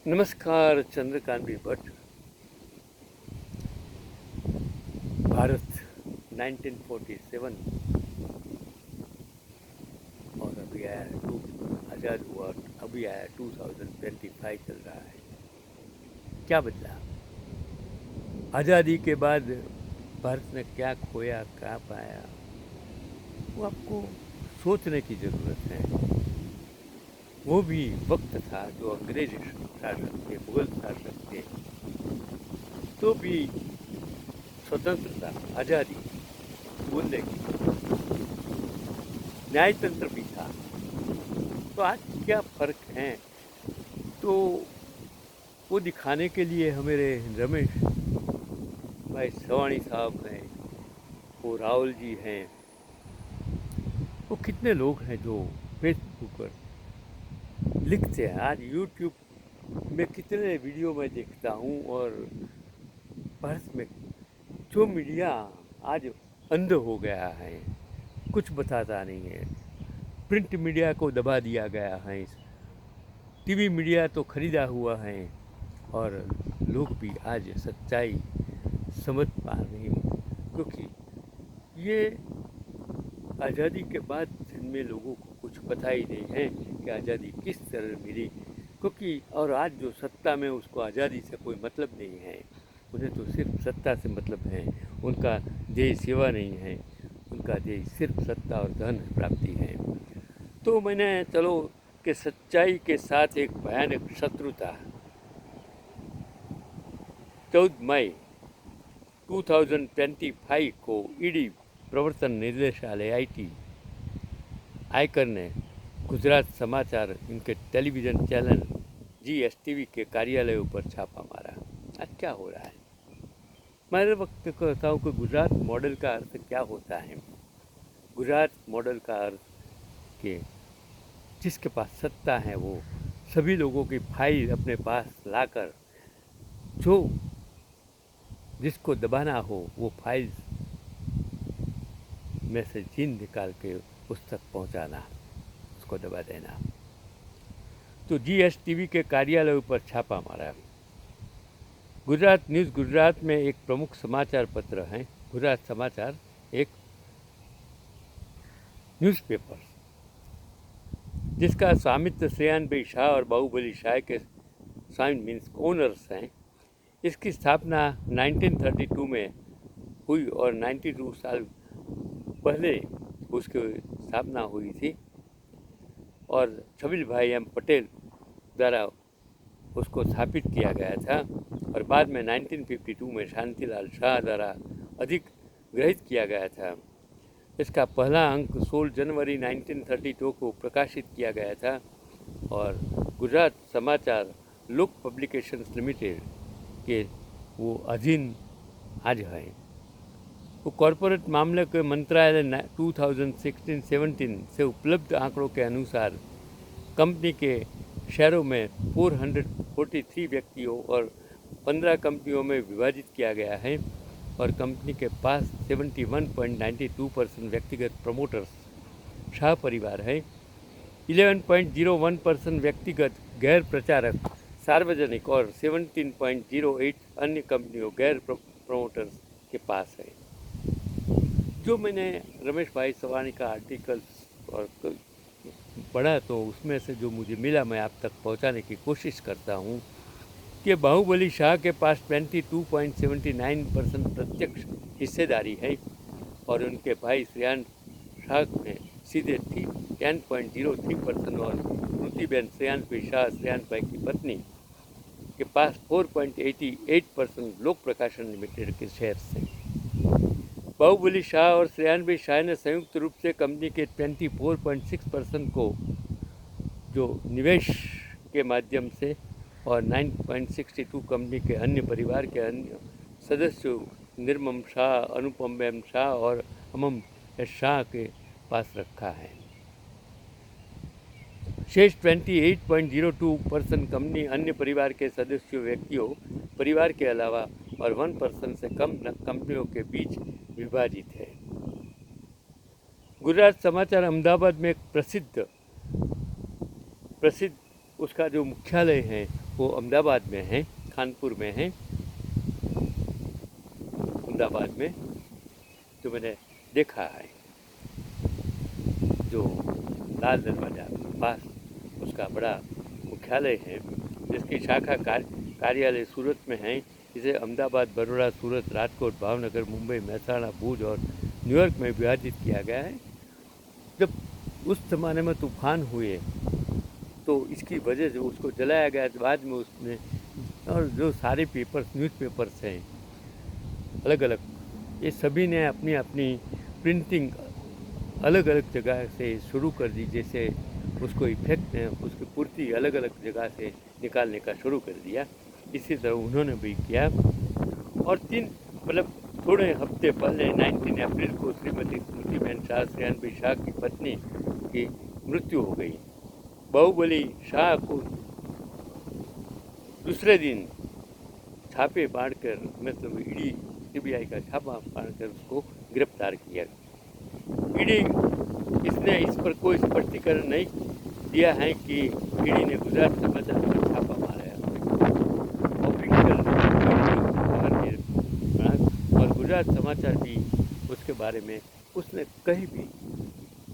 नमस्कार। चंद्रकांत भट्ट। भारत 1947 और अभी आया आज़ाद हुआ। अभी आया 2025 चल रहा है। क्या बदला? आज़ादी के बाद भारत ने क्या खोया, क्या पाया, वो आपको सोचने की ज़रूरत है। वो भी वक्त था जो अंग्रेज शासक थे, मुगल शासक थे, तो भी स्वतंत्रता, आज़ादी बोलने की, न्यायतंत्र भी था। तो आज क्या फर्क है, तो वो दिखाने के लिए हमारे रमेश भाई सवानी साहब हैं, वो राहुल जी हैं, वो कितने लोग हैं जो फेसबुक पर लिखते हैं। आज यूट्यूब में कितने वीडियो मैं देखता हूँ, और भारत में जो मीडिया आज अंध हो गया है, कुछ बताता नहीं है। प्रिंट मीडिया को दबा दिया गया है, टीवी मीडिया तो खरीदा हुआ है, और लोग भी आज सच्चाई समझ पा नहीं, क्योंकि ये आज़ादी के बाद में लोगों को कुछ पता ही नहीं है कि आज़ादी किस तरह मिली। क्योंकि और आज जो सत्ता में, उसको आज़ादी से कोई मतलब नहीं है। उन्हें तो सिर्फ सत्ता से मतलब है। उनका ध्येय सेवा नहीं है, उनका ध्येय सिर्फ सत्ता और धन प्राप्ति है। तो मैंने चलो कि सच्चाई के साथ एक भयानक शत्रुता 14 मई 2025 को ईडी प्रवर्तन निदेशालय आयकर ने गुजरात समाचार, इनके टेलीविज़न चैनल GSTV के कार्यालयों पर छापा मारा। आज क्या हो रहा है? मैं वक्त कहता हूँ कि गुजरात मॉडल का अर्थ क्या होता है। गुजरात मॉडल का अर्थ कि जिसके पास सत्ता है वो सभी लोगों की फाइल अपने पास लाकर, जो जिसको दबाना हो वो फाइल में से जीन निकाल के उस तक पहुंचाना, उसको दबा देना। तो GSTV के कार्यालय पर छापा मारा। गुजरात न्यूज़ गुजरात में एक प्रमुख समाचार पत्र है। गुजरात समाचार एक न्यूज़पेपर जिसका स्वामित्व श्रेयान भाई शाह और बाहुबली शाह के स्वामी मीन्स ओनर्स हैं। इसकी स्थापना 1932 में हुई और 92 साल पहले उसकी स्थापना हुई थी, और छबिल भाई एम पटेल द्वारा उसको स्थापित किया गया था, और बाद में 1952 में शांतिलाल शाह द्वारा अधिग्रहित किया गया था। इसका पहला अंक 16 जनवरी 1932 को प्रकाशित किया गया था, और गुजरात समाचार लोक पब्लिकेशंस लिमिटेड के वो अधीन आज है। वो कॉरपोरेट मामले के मंत्रालय 2016-17 से उपलब्ध आंकड़ों के अनुसार कंपनी के शेयरों में 443 व्यक्तियों और 15 कंपनियों में विभाजित किया गया है, और कंपनी के पास 71.92% व्यक्तिगत प्रमोटर्स शाह परिवार है, 11.01% व्यक्तिगत गैर प्रचारक सार्वजनिक, और 17.08 अन्य कंपनियों गैर प्रमोटर्स के पास है। जो मैंने रमेश भाई सवानी का आर्टिकल और पढ़ा, तो उसमें से जो मुझे मिला मैं आप तक पहुंचाने की कोशिश करता हूं कि बाहुबली शाह के पास 22.79% प्रत्यक्ष हिस्सेदारी है, और उनके भाई श्रेयान शाह ने सीधे 10.03%, और स्मृतिबेन श्रेयान भाई शाह, श्रेयान भाई की पत्नी, के पास 4.88% लोक प्रकाशन लिमिटेड के शेयर्स हैं। बाहुबली शाह और श्रेयान भाई शाह ने संयुक्त रूप से कंपनी के 24.6% को जो निवेश के माध्यम से, और 9.62 कंपनी के अन्य परिवार के अन्य सदस्यों निर्मम शाह, अनुपम एम शाह और अमम शाह के पास रखा है। शेष 28.02% कंपनी अन्य परिवार के सदस्यों व्यक्तियों परिवार के अलावा और 1% से कम कंपनियों के बीच विभाजित है। गुजरात समाचार अहमदाबाद में एक प्रसिद्ध उसका जो मुख्यालय है वो अहमदाबाद में हैं, कानपुर में हैं, अहमदाबाद में, जो मैंने देखा है, जो लाल दरवाजा के पास उसका बड़ा मुख्यालय है, जिसकी शाखा कार्यालय सूरत में है। इसे अहमदाबाद, बड़ौदा, सूरत, राजकोट, भावनगर, मुंबई, महसाणा, भूज और न्यूयॉर्क में विभाजित किया गया है। जब उस ज़माने में तूफान हुए तो इसकी वजह से उसको जलाया गया। बाद में उसने, और जो सारे पेपर्स, न्यूज़पेपर्स हैं अलग अलग, ये सभी ने अपनी अपनी प्रिंटिंग अलग अलग जगह से शुरू कर दी। जैसे उसको इफेक्ट ने उसकी पूर्ति अलग अलग जगह से निकालने का शुरू कर दिया, इसी तरह उन्होंने भी किया। और थोड़े हफ्ते पहले 19 अप्रैल को श्रीमती स्मृतिबेन शाह, श्रेयानबी शाह की पत्नी की मृत्यु हो गई। बाहुबली शाह को दूसरे दिन छापे बांधकर, मतलब ईडी सीबीआई का छापा बांधकर उसको गिरफ्तार किया। ईडी इसने इस पर कोई स्पष्टीकरण नहीं दिया है कि ईडी ने गुजरात समाचार पर छापा मारा है। ऑफिशियल और गुजरात समाचार भी उसके बारे में उसने कहीं भी,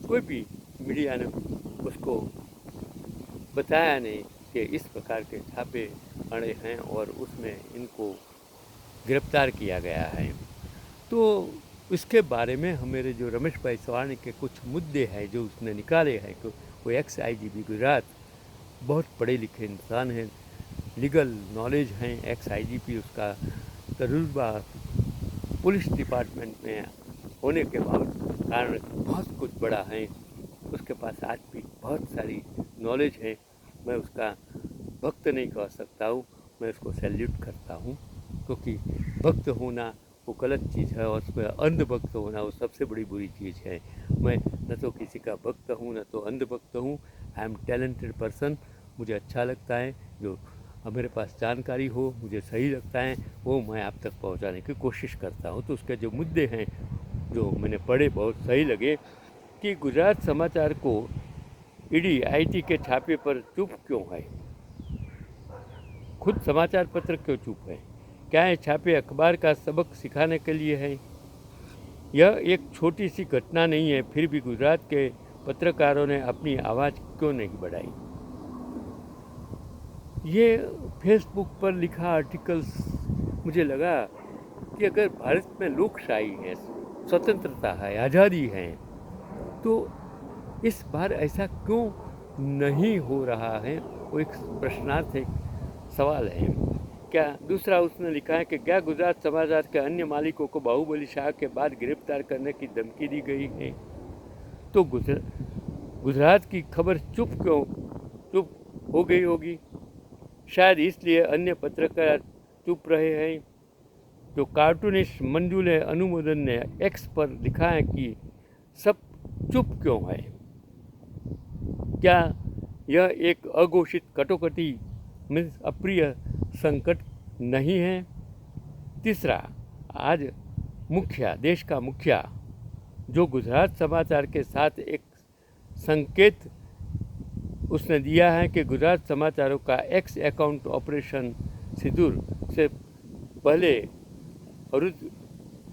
कोई भी मीडिया ने उसको बताया नहीं कि इस प्रकार के छापे अड़े हैं और उसमें इनको गिरफ्तार किया गया है। तो इसके बारे में हमारे जो रमेश भाई सवाणी के कुछ मुद्दे हैं जो उसने निकाले हैं कि वो एक्स IGP गुजरात बहुत पढ़े लिखे इंसान हैं, लीगल नॉलेज हैं। एक्स IGP उसका तजुर्बा पुलिस डिपार्टमेंट में होने के कारण बहुत कुछ बड़ा है, उसके पास आज भी बहुत सारी नॉलेज है। मैं उसका भक्त नहीं कह सकता हूँ, मैं उसको सैल्यूट करता हूँ, क्योंकि भक्त होना वो गलत चीज़ है और उसमें अंधभक्त होना वो सबसे बड़ी बुरी चीज़ है। मैं न तो किसी का भक्त हूँ न तो अंधभक्त हूँ। I am talented person. मुझे अच्छा लगता है जो मेरे पास जानकारी हो, मुझे सही लगता है वो मैं आप तक पहुँचाने की कोशिश करता हूँ। तो उसके जो मुद्दे हैं जो मैंने पढ़े बहुत सही लगे कि गुजरात समाचार को ईडी IT के छापे पर चुप क्यों है, खुद समाचार पत्र क्यों चुप है, क्या ये छापे अखबार का सबक सिखाने के लिए है? यह एक छोटी सी घटना नहीं है, फिर भी गुजरात के पत्रकारों ने अपनी आवाज़ क्यों नहीं बढ़ाई? ये फेसबुक पर लिखा आर्टिकल्स मुझे लगा कि अगर भारत में लोकशाही है, स्वतंत्रता है, आज़ादी है, तो इस बार ऐसा क्यों नहीं हो रहा है? वो एक प्रश्नार्थक सवाल है। क्या दूसरा उसने लिखा है कि क्या गुजरात समाचार के अन्य मालिकों को बाहुबली शाह के बाद गिरफ्तार करने की धमकी दी गई है? तो गुजरात की खबर चुप हो गई होगी, शायद इसलिए अन्य पत्रकार चुप रहे हैं। तो कार्टूनिस्ट मंजूले अनुमोदन ने X पर लिखा है कि सब चुप क्यों है? क्या यह एक अघोषित कटोकटी मीन्स अप्रिय संकट नहीं है? तीसरा, आज देश का मुखिया जो गुजरात समाचार के साथ एक संकेत उसने दिया है कि गुजरात समाचारों का X अकाउंट ऑपरेशन सिंदूर से पहले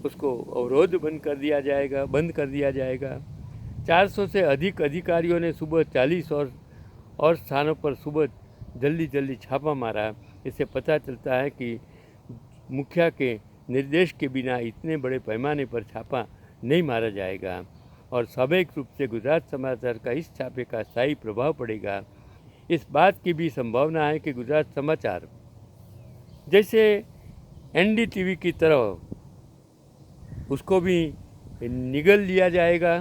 उसको अवरोध बंद कर दिया जाएगा। 400 से अधिक अधिकारियों ने सुबह 40 और स्थानों पर सुबह जल्दी छापा मारा। इससे पता चलता है कि मुखिया के निर्देश के बिना इतने बड़े पैमाने पर छापा नहीं मारा जाएगा और स्वाभाविक रूप से गुजरात समाचार का इस छापे का स्थायी प्रभाव पड़ेगा। इस बात की भी संभावना है कि गुजरात समाचार जैसे NDTV की तरह उसको भी निगल लिया जाएगा।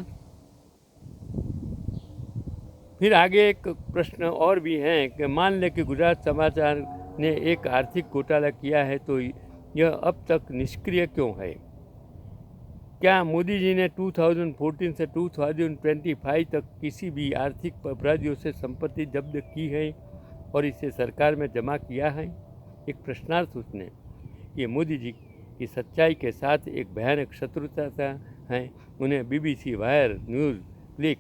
फिर आगे एक प्रश्न और भी है कि मान लें कि गुजरात समाचार ने एक आर्थिक घोटाला किया है तो यह अब तक निष्क्रिय क्यों है? क्या मोदी जी ने 2014 से 2025 तक किसी भी आर्थिक अपराधियों से संपत्ति जब्त की है और इसे सरकार में जमा किया है? एक प्रश्नार्थ उसने। ये मोदी जी की सच्चाई के साथ एक भयानक शत्रुता है। उन्हें BBC, wire news, click,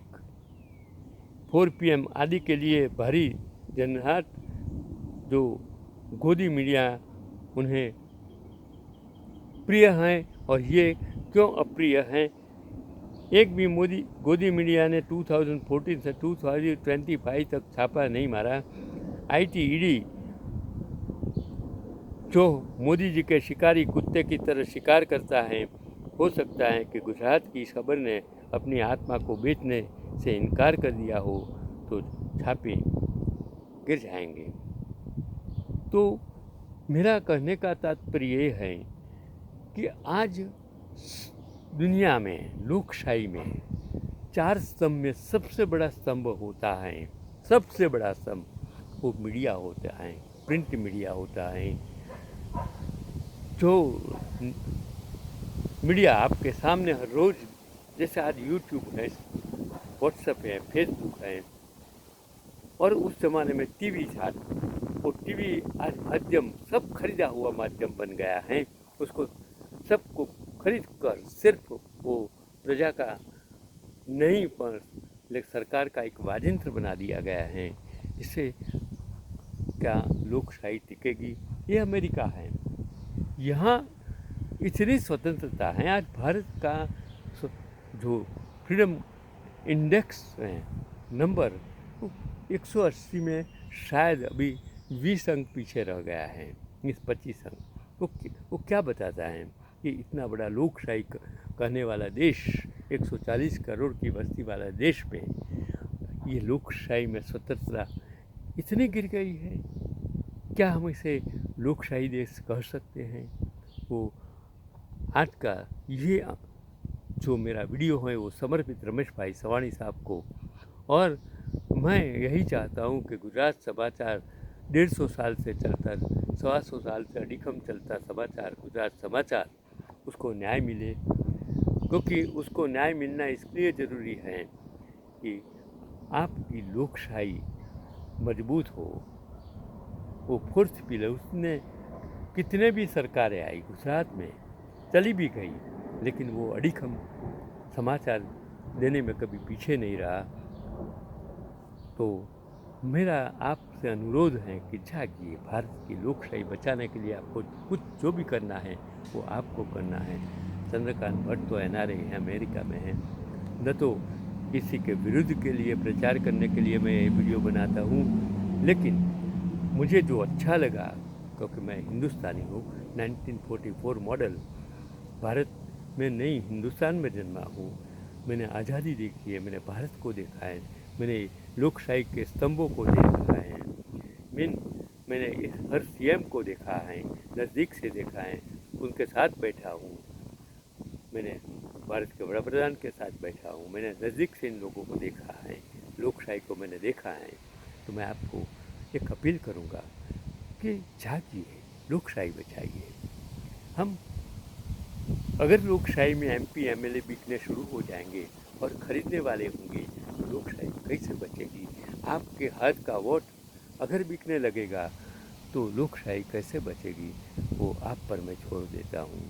4 PM आदि के लिए भारी जनहाट जो गोदी मीडिया उन्हें प्रिय हैं और ये क्यों अप्रिय हैं। एक भी गोदी मीडिया ने 2014 से 2025 तक छापा नहीं मारा। ITED जो मोदी जी के शिकारी कुत्ते की तरह शिकार करता है, हो सकता है कि गुजरात की इस खबर ने अपनी आत्मा को बेचने से इनकार कर दिया हो तो छापे गिर जाएंगे। तो मेरा कहने का तात्पर्य ये है कि आज दुनिया में लोकशाही में 4 स्तंभ में सबसे बड़ा स्तंभ होता है, सबसे बड़ा स्तंभ वो मीडिया होता है, प्रिंट मीडिया होता है। जो मीडिया आपके सामने हर रोज़, जैसे आज यूट्यूब है, व्हाट्सएप है, फेसबुक है, और उस ज़माने में टीवी था। वो टीवी आज माध्यम, सब खरीदा हुआ माध्यम बन गया है। उसको सबको खरीद कर सिर्फ वो प्रजा का नहीं पर लेकिन सरकार का एक वाजिंत्र बना दिया गया है। इससे क्या लोकशाही टिकेगी? ये अमेरिका है, यहाँ इतनी स्वतंत्रता है। आज भारत का जो फ्रीडम इंडेक्स है नंबर 180 में शायद अभी 20 अंक पीछे रह गया है, 25 अंक। वो क्या बताता है कि इतना बड़ा लोकशाही कहने वाला देश, 140 करोड़ की बस्ती वाला देश में ये लोकशाही में स्वतंत्रता इतनी गिर गई है। क्या हम इसे लोकशाही देश कह सकते हैं? वो आज का ये जो मेरा वीडियो है वो समर्पित रमेश भाई सवाणी साहब को, और मैं यही चाहता हूँ कि गुजरात समाचार 150 साल से चलता, 125 साल से अडिखम चलता समाचार, गुजरात समाचार, उसको न्याय मिले। क्योंकि उसको न्याय मिलना इसलिए ज़रूरी है कि आपकी लोकशाही मजबूत हो, वो फोर्स पिलर। उसने कितने भी सरकारें आई गुजरात में, चली भी गई, लेकिन वो अडिखम समाचार देने में कभी पीछे नहीं रहा। तो मेरा आपसे अनुरोध है कि जागिए, भारत की लोकशाही बचाने के लिए आपको कुछ जो भी करना है वो आपको करना है। चंद्रकांत भट्ट तो NRA है, अमेरिका में है, न तो किसी के विरुद्ध के लिए प्रचार करने के लिए मैं ये वीडियो बनाता हूँ, लेकिन मुझे जो अच्छा लगा, क्योंकि मैं हिंदुस्तानी हूँ, 1944 मॉडल भारत में नहीं हिंदुस्तान में जन्मा हूँ। मैंने आज़ादी देखी है, मैंने भारत को देखा है, मैंने लोकशाही के स्तंभों को देखा है, मैंने हर CM को देखा है, नज़दीक से देखा है, उनके साथ बैठा हूँ। मैंने भारत के वड़ा प्रधान के साथ बैठा हूँ, मैंने नज़दीक से इन लोगों को देखा है, लोकशाही को मैंने देखा है। तो मैं आपको एक अपील करूँगा कि जागिए, लोकशाही बचाइए। हम अगर लोकशाही में MP MLA बिकने शुरू हो जाएंगे और ख़रीदने वाले होंगे तो लोकशाही कैसे बचेगी? आपके हाथ का वोट अगर बिकने लगेगा तो लोकशाही कैसे बचेगी? वो आप पर मैं छोड़ देता हूँ।